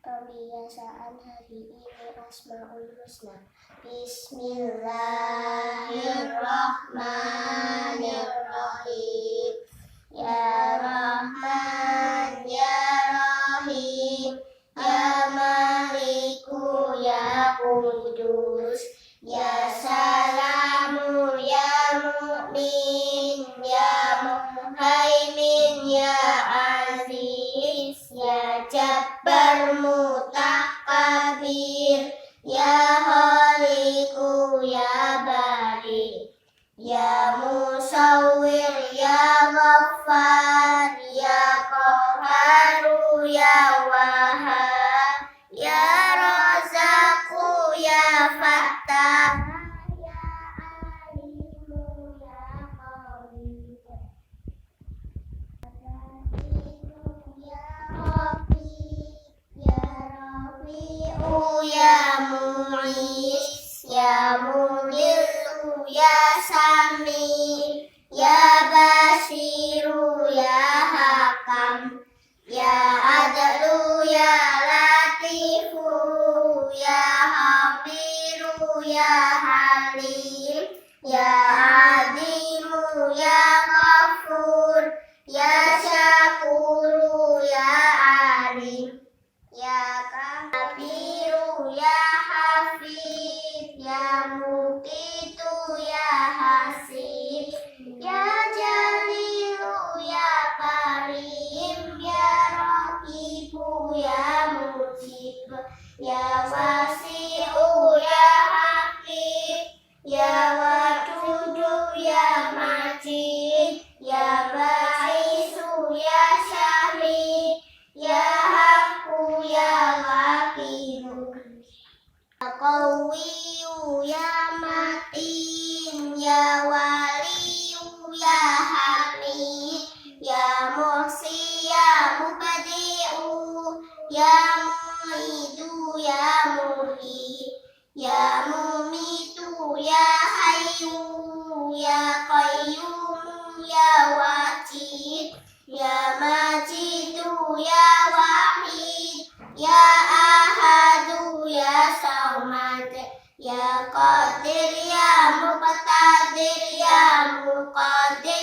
Pembiasaan hari ini Asmaul Husna. Bismillahirrahmanirrahim. Ya Rahman, Ya Rahim, Ya Maliku, Ya Kudus, Ya Salamu, Ya Mu'min, Ya Muhaimin, Ya Aziz, Ya Jabbar Mutakabir, Ya Khaliku, Ya Bari, Ya Musawwir, Ya Ghaffar, Ya Qaharu, Ya Wahhab, Ya Razzaqu, Ya Fattah, Ya Alimu, Ya Qadir, Ya Rafiq, Ya Rafi'u, Ya Mu'is, Ya Mudillu, Ya Sami, Ya Basiru, Ya Hakam, Ya Adlu, Ya Latifu, Ya Habiru, Ya Halim, Ya Adimu, Ya Ghafur, Ya Syakuru, Ya Alim, Ya Kabiru, Ya Hafid, Ya Muqitu, Ya Hasib, Ya Jalilu, Ya Karim, Ya Raqibu, Ya Mujib, Ya Wasi'u, Ya Hakim, Ya Wadudu, Ya Majid, Ya Ba'isu, Ya Syahid, Ya Haqqu, Ya Waqidu, Ya Qawiyu, Ya Matin, Ya Waliyu, Ya Hamid, Ya Muhsi, Ya Mubadi'u, Ya Mu'idu, Ya Muhyi, Ya Mumitu, Ya Hayyu, Ya Qayyum, Ya Wajid, Ya Majidu, Ya Wahid, Ya Ahadu, Ya Samad, Ya Qadir, Ya Muqtadir, Ya Muqaddir,